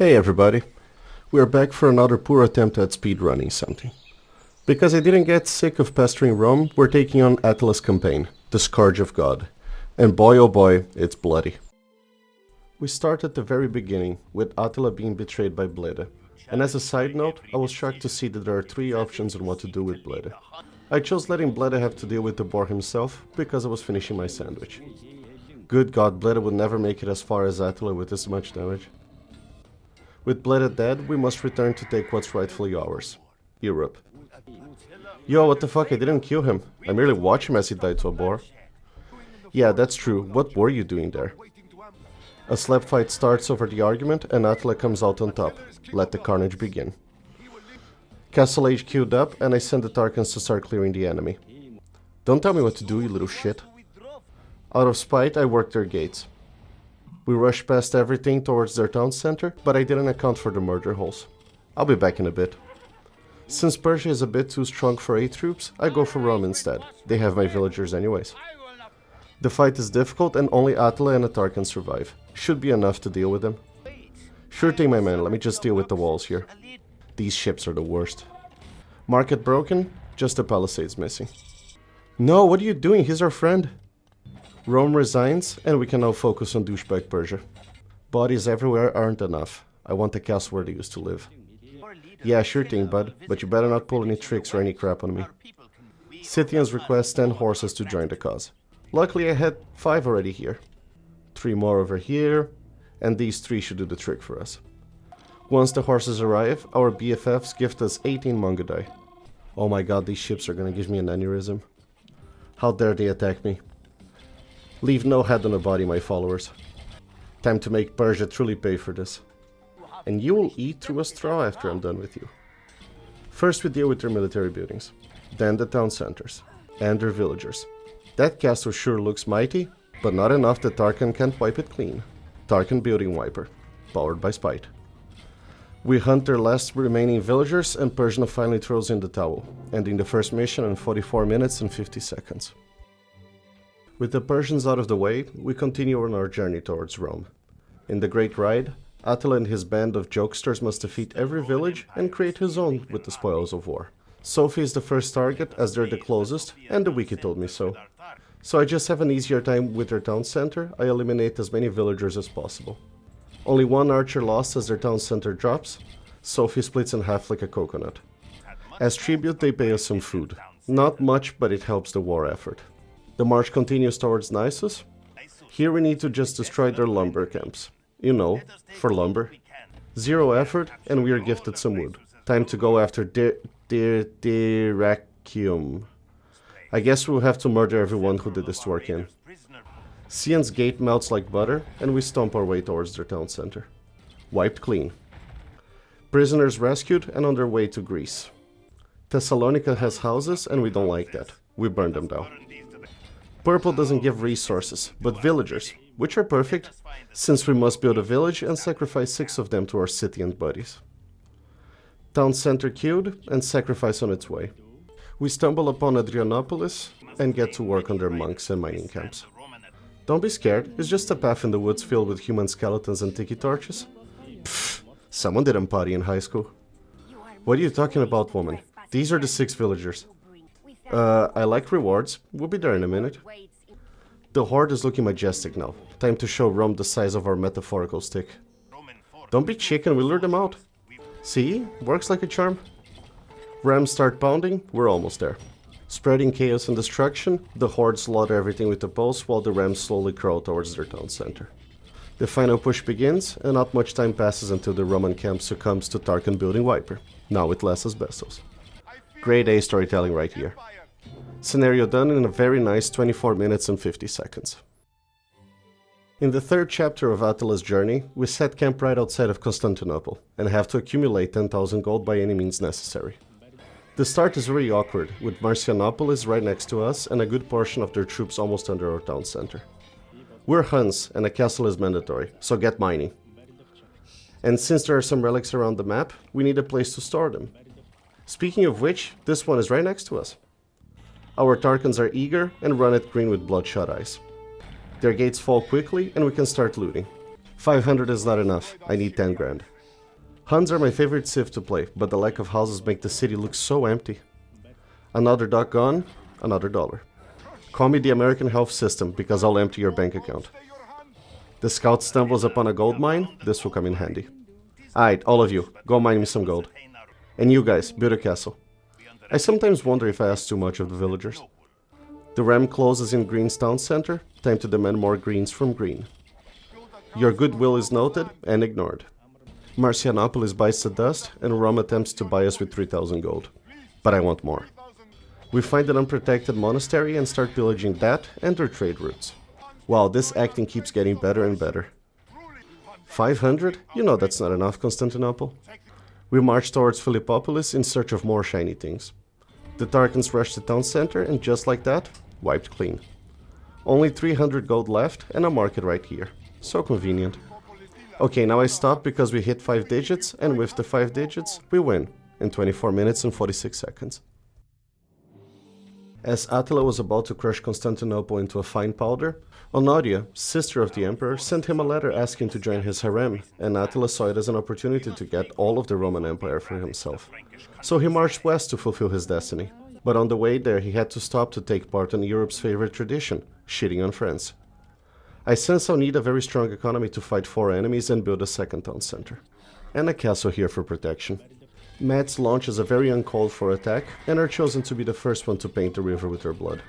Hey everybody, we are back for another poor attempt at speedrunning something. Because I didn't get sick of pestering Rome, we're taking on Attila's campaign, the Scourge of God. And boy oh boy, it's bloody. We start at the very beginning, with Attila being betrayed by Blede. And as a side note, I was shocked to see that there are 3 options on what to do with Blede. I chose letting Blede have to deal with the boar himself, because I was finishing my sandwich. Good God, Blede would never make it as far as Attila with this much damage. With Blede dead, we must return to take what's rightfully ours. Europe. Yo, what the fuck, I didn't kill him. I merely watched him as he died to a boar. Yeah, that's true. What were you doing there? A slap fight starts over the argument and Attila comes out on top. Let the carnage begin. Castle Age queued up and I send the Tarkans to start clearing the enemy. Don't tell me what to do, you little shit. Out of spite, I worked their gates. We rushed past everything towards their town center, but I didn't account for the murder holes. I'll be back in a bit. Since Persia is a bit too strong for 8 troops, I go for Rome instead. They have my villagers anyways. The fight is difficult and only Attila and a Tarkan survive. Should be enough to deal with them. Sure thing, my man, let me just deal with the walls here. These ships are the worst. Market broken, just the palisades missing. No, what are you doing? He's our friend. Rome resigns, and we can now focus on douchebag Persia. Bodies everywhere aren't enough. I want the castle where they used to live. Yeah, sure thing, bud, but you better not pull any tricks or any crap on me. Scythians request 10 horses to join the cause. Luckily I had 5 already here. 3 more over here, and these 3 should do the trick for us. Once the horses arrive, our BFFs gift us 18 Mongolai. Oh my god, these ships are gonna give me an aneurysm. How dare they attack me? Leave no head on a body, my followers. Time to make Persia truly pay for this. And you will eat through a straw after I'm done with you. First we deal with their military buildings, then the town centers, and their villagers. That castle sure looks mighty, but not enough that Tarkan can't wipe it clean. Tarkan Building Wiper, powered by spite. We hunt their last remaining villagers and Persia finally throws in the towel, ending the first mission in 44 minutes and 50 seconds. With the Persians out of the way, we continue on our journey towards Rome. In the Great Ride, Attila and his band of jokesters must defeat every village and create his own with the spoils of war. Sophie is the first target as they're the closest, and the wiki told me so. So I just have an easier time with their town center, I eliminate as many villagers as possible. Only 1 archer lost as their town center drops, Sophie splits in half like a coconut. As tribute they pay us some food. Not much, but it helps the war effort. The march continues towards Nisus. Here we need to just destroy their lumber camps. You know, for lumber. 0 effort and we are gifted some wood. Time to go after Dyrrachium. I guess we'll have to murder everyone who did this to our kin. Sion's gate melts like butter and we stomp our way towards their town center. Wiped clean. Prisoners rescued and on their way to Greece. Thessalonica has houses and we don't like that. We burn them down. Purple doesn't give resources, but villagers, which are perfect, since we must build a village and sacrifice 6 of them to our Scythian buddies. Town center queued and sacrifice on its way. We stumble upon Adrianopolis and get to work on their monks and mining camps. Don't be scared, it's just a path in the woods filled with human skeletons and tiki torches. Pfft, someone didn't party in high school. What are you talking about, woman? These are the 6 villagers. I like rewards. We'll be there in a minute. The horde is looking majestic now. Time to show Rome the size of our metaphorical stick. Don't be chicken, we lure them out. See? Works like a charm. Rams start pounding, we're almost there. Spreading chaos and destruction, the horde slaughter everything with the pulse while the rams slowly crawl towards their town center. The final push begins, and not much time passes until the Roman camp succumbs to Tarkan Building Wiper, now with less asbestos. Grade A storytelling right here. Scenario done in a very nice 24 minutes and 50 seconds. In the 3rd chapter of Attila's journey, we set camp right outside of Constantinople, and have to accumulate 10,000 gold by any means necessary. The start is very awkward, with Marcianopolis right next to us and a good portion of their troops almost under our town center. We're Huns, and a castle is mandatory, so get mining. And since there are some relics around the map, we need a place to store them. Speaking of which, this one is right next to us. Our Tarkans are eager and run it green with bloodshot eyes. Their gates fall quickly and we can start looting. 500 is not enough, I need 10 grand. Huns are my favorite civ to play, but the lack of houses make the city look so empty. Another duck gone, another dollar. Call me the American health system, because I'll empty your bank account. The scout stumbles upon a gold mine, this will come in handy. Alright, all of you, go mine me some gold. And you guys, build a castle. I sometimes wonder if I ask too much of the villagers. The ram closes in Green's town center, time to demand more greens from Green. Your goodwill is noted and ignored. Marcianopolis bites the dust, and Rome attempts to buy us with 3,000 gold. But I want more. We find an unprotected monastery and start pillaging that and their trade routes. Wow, this acting keeps getting better and better. 500? You know that's not enough, Constantinople. We march towards Philippopolis in search of more shiny things. The Tarkans rush the town center and just like that, wiped clean. Only 300 gold left and a market right here. So convenient. Okay, now I stop because we hit 5 digits, and with the 5 digits, we win in 24 minutes and 46 seconds. As Attila was about to crush Constantinople into a fine powder, Honoria, sister of the emperor, sent him a letter asking to join his harem, and Attila saw it as an opportunity to get all of the Roman Empire for himself. So he marched west to fulfill his destiny. But on the way there he had to stop to take part in Europe's favorite tradition, shitting on France. I sense I'll need a very strong economy to fight 4 enemies and build a second town center. And a castle here for protection. Mets launches a very uncalled for attack and are chosen to be the first one to paint the river with their blood.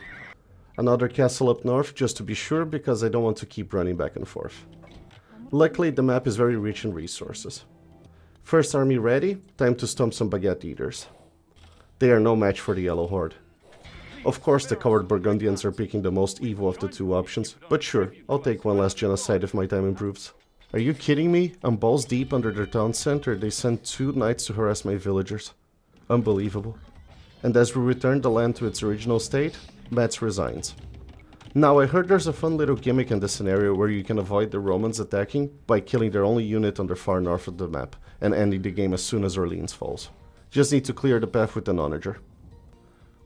Another castle up north just to be sure because I don't want to keep running back and forth. Luckily the map is very rich in resources. First army ready, time to stomp some baguette eaters. They are no match for the Yellow Horde. Of course the coward Burgundians are picking the most evil of the 2 options, but sure, I'll take one last genocide if my time improves. Are you kidding me? I'm balls deep under their town center, they sent 2 knights to harass my villagers. Unbelievable. And as we return the land to its original state, Metz resigns. Now I heard there's a fun little gimmick in this scenario where you can avoid the Romans attacking by killing their only unit on the far north of the map and ending the game as soon as Orleans falls. Just need to clear the path with an onager.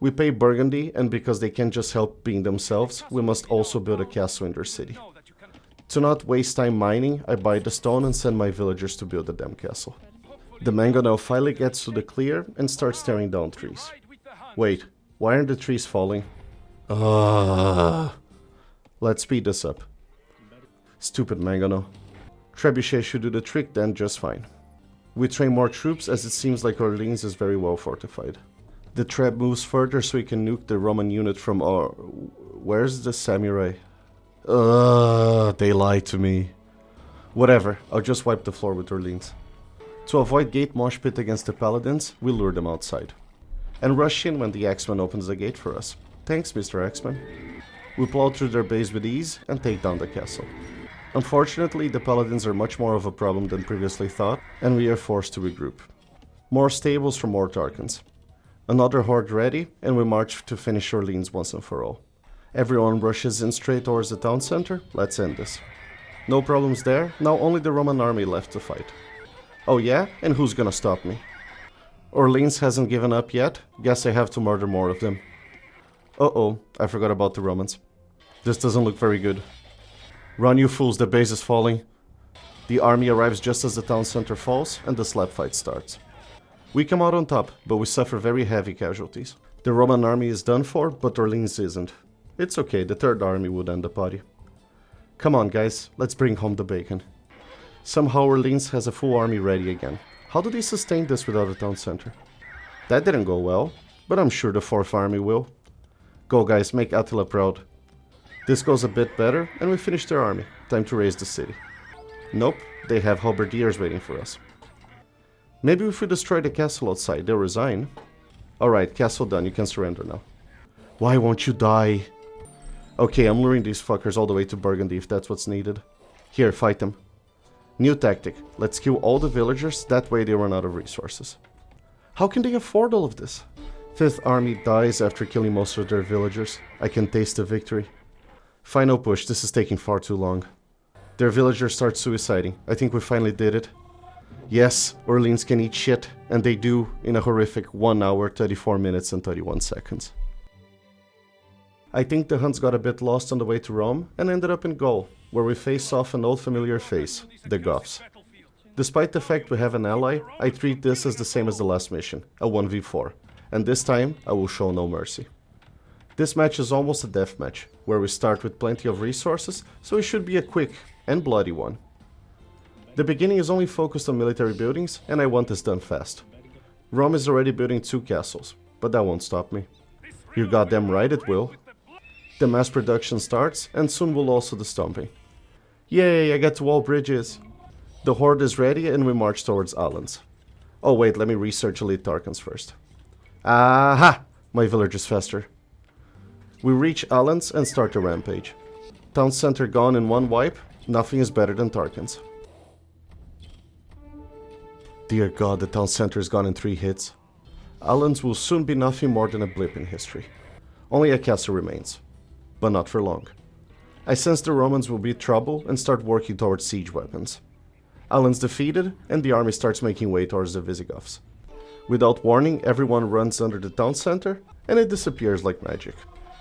We pay Burgundy, and because they can't just help being themselves, we must also build a castle in their city. To not waste time mining, I buy the stone and send my villagers to build a damn castle. The mangonel finally gets to the clear and starts tearing down trees. Wait, why aren't the trees falling? Let's speed this up. Stupid mangonel. Trebuchet should do the trick then just fine. We train more troops as it seems like Orleans is very well fortified. The Treb moves further so we can nuke the Roman unit from our... Where's the samurai? They lied to me. Whatever, I'll just wipe the floor with Orleans. To avoid gate mosh pit against the paladins, we lure them outside. And rush in when the Axeman opens the gate for us. Thanks, Mr. Axeman. We plow through their base with ease and take down the castle. Unfortunately, the paladins are much more of a problem than previously thought, and we are forced to regroup. More stables for more Tarkans. Another horde ready, and we march to finish Orleans once and for all. Everyone rushes in straight towards the town center, let's end this. No problems there, now only the Roman army left to fight. Oh yeah? And who's gonna stop me? Orleans hasn't given up yet, guess I have to murder more of them. Uh-oh, I forgot about the Romans. This doesn't look very good. Run you fools, the base is falling. The army arrives just as the town center falls, and the slap fight starts. We come out on top, but we suffer very heavy casualties. The Roman army is done for, but Orleans isn't. It's okay, the third army would end the party. Come on guys, let's bring home the bacon. Somehow Orleans has a full army ready again. How do they sustain this without a town center? That didn't go well, but I'm sure the 4th army will. Go guys, make Attila proud. This goes a bit better, and we finish their army. Time to raise the city. Nope, they have halberdiers waiting for us. Maybe if we destroy the castle outside, they'll resign. Alright, castle done, you can surrender now. Why won't you die? Okay, I'm luring these fuckers all the way to Burgundy if that's what's needed. Here, fight them. New tactic, let's kill all the villagers, that way they run out of resources. How can they afford all of this? 5th army dies after killing most of their villagers. I can taste the victory. Final push, this is taking far too long. Their villagers start suiciding. I think we finally did it. Yes, Orleans can eat shit, and they do in a horrific 1 hour, 34 minutes and 31 seconds. I think the Huns got a bit lost on the way to Rome and ended up in Gaul, where we face off an old familiar face, the Goths. Despite the fact we have an ally, I treat this as the same as the last mission, a 1v4, and this time I will show no mercy. This match is almost a deathmatch, where we start with plenty of resources, so it should be a quick and bloody one. The beginning is only focused on military buildings, and I want this done fast. Rome is already building 2 castles, but that won't stop me. You're goddamn right it will. The mass production starts, and soon will also the stomping. Yay, I get to wall bridges! The horde is ready and we march towards Alans. Oh wait, let me research elite Tarkans first. Aha! My village is faster. We reach Alans and start the rampage. Town center gone in one wipe, nothing is better than Tarkans. Dear god, the town center is gone in 3 hits. Alans will soon be nothing more than a blip in history. Only a castle remains. But not for long. I sense the Romans will be trouble and start working towards siege weapons. Alan's defeated, and the army starts making way towards the Visigoths. Without warning, everyone runs under the town center, and it disappears like magic.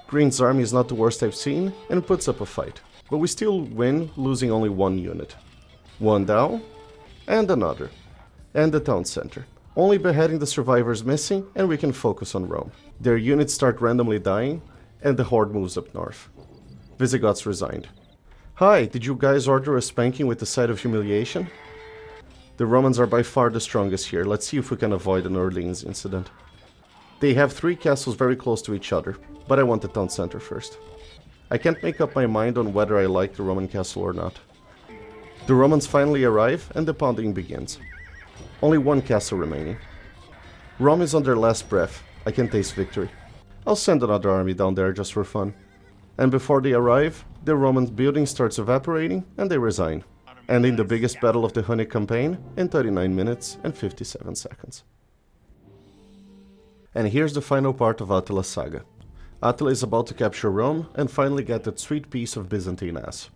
Green's army is not the worst I've seen, and puts up a fight. But we still win, losing only 1 unit. 1 down, and another. And the town center. Only beheading the survivors missing, and we can focus on Rome. Their units start randomly dying, and the horde moves up north. Visigoths resigned. Hi, did you guys order a spanking with the side of humiliation? The Romans are by far the strongest here, let's see if we can avoid an Orleans incident. They have 3 castles very close to each other, but I want the town center first. I can't make up my mind on whether I like the Roman castle or not. The Romans finally arrive and the pounding begins. Only 1 castle remaining. Rome is on their last breath, I can taste victory. I'll send another army down there just for fun. And before they arrive, the Roman building starts evaporating and they resign, ending the biggest battle of the Hunnic campaign in 39 minutes and 57 seconds. And here's the final part of Attila's saga. Attila is about to capture Rome and finally get that sweet piece of Byzantine ass.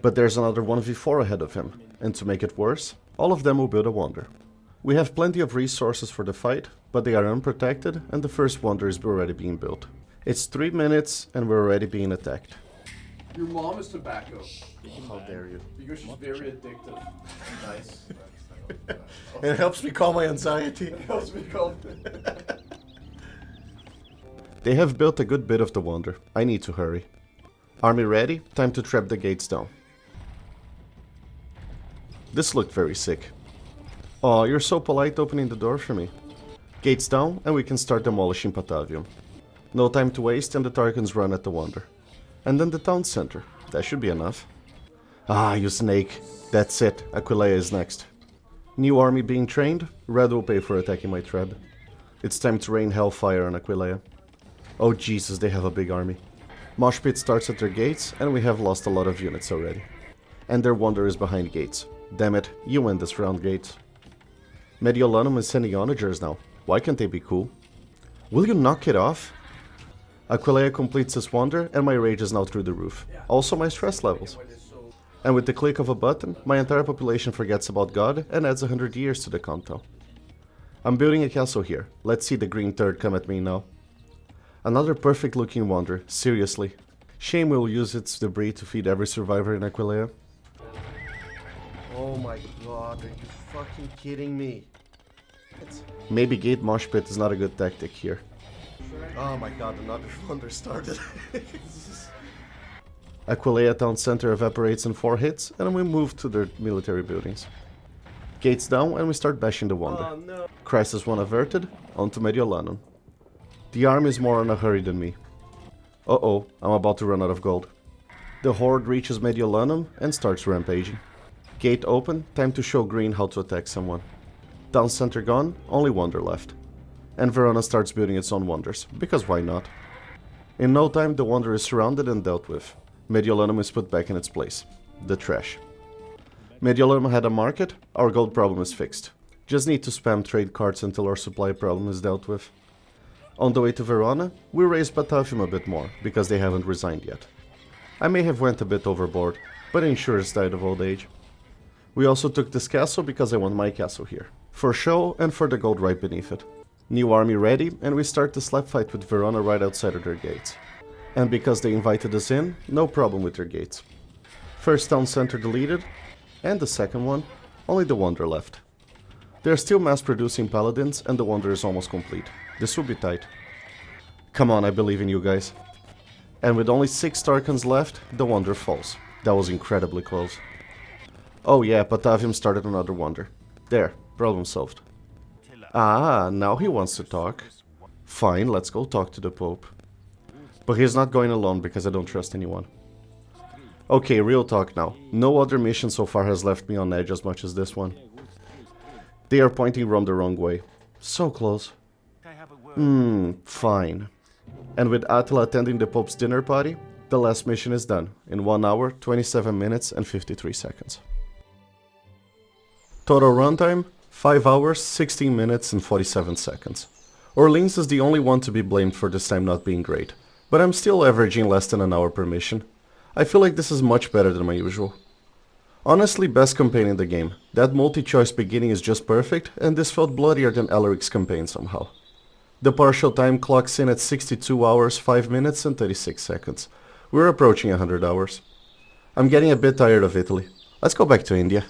But there's another 1v4 ahead of him, and to make it worse, all of them will build a wonder. We have plenty of resources for the fight, but they are unprotected and the first wonder is already being built. It's 3 minutes and we're already being attacked. Your mom is tobacco. How dare you. Because she's very addictive. Nice. It helps me calm my anxiety. It helps me calm. They have built a good bit of the wonder. I need to hurry. Army ready? Time to trap the gates down. This looked very sick. Aw, you're so polite opening the door for me. Gates down and we can start demolishing Patavium. No time to waste and the Tarkans run at the wonder. And then the town center. That should be enough. Ah, you snake. That's it. Aquileia is next. New army being trained. Red will pay for attacking my treb. It's time to rain hellfire on Aquileia. Oh Jesus, they have a big army. Mosh pit starts at their gates and we have lost a lot of units already. And their wonder is behind gates. Damn it, you win this round, gates. Mediolanum is sending onagers now. Why can't they be cool? Will you knock it off? Aquileia completes his wonder and my rage is now through the roof. Also my stress levels. And with the click of a button, my entire population forgets about God and adds 100 years to the countdown. I'm building a castle here. Let's see the green turd come at me now. Another perfect looking wonder, seriously. Shame will use its debris to feed every survivor in Aquileia. Oh my god, are you fucking kidding me? Maybe gate mosh pit is not a good tactic here. Oh my god, another wonder started. Aquileia town center evaporates in 4 hits and we move to their military buildings. Gates down and we start bashing the wonder. Oh, no. Crisis 1 averted, on to Mediolanum. The army is more in a hurry than me. Uh-oh, I'm about to run out of gold. The horde reaches Mediolanum and starts rampaging. Gate open, time to show green how to attack someone. Town center gone, only wonder left. And Verona starts building its own wonders, because why not? In no time the wonder is surrounded and dealt with. Mediolanum is put back in its place. The trash. Mediolanum had a market, our gold problem is fixed. Just need to spam trade cards until our supply problem is dealt with. On the way to Verona, we raised Batavium a bit more, because they haven't resigned yet. I may have went a bit overboard, but insurers died of old age. We also took this castle because I want my castle here. For show and for the gold right beneath it. New army ready, and we start the slap fight with Verona right outside of their gates. And because they invited us in, no problem with their gates. First town center deleted, and the second one, Only the Wonder left. They're still mass-producing paladins, and the Wonder is almost complete. This will be tight. Come on, I believe in you guys. And with only 6 Tarkans left, the Wonder falls. That was incredibly close. Oh yeah, Batavium started another Wonder. There, problem solved. Ah, now he wants to talk. Fine, let's go talk to the Pope. But he's not going alone because I don't trust anyone. Okay, real talk now. No other mission so far has left me on edge as much as this one. They are pointing Rome the wrong way. So close. Fine. And with Attila attending the Pope's dinner party, the last mission is done in 1 hour, 27 minutes and 53 seconds. Total runtime, 5 hours, 16 minutes and 47 seconds. Orleans is the only one to be blamed for this time not being great, but I'm still averaging less than an hour per mission. I feel like this is much better than my usual. Honestly, best campaign in the game. That multi-choice beginning is just perfect, and this felt bloodier than Alaric's campaign somehow. The partial time clocks in at 62 hours, 5 minutes and 36 seconds. We're approaching 100 hours. I'm getting a bit tired of Italy. Let's go back to India.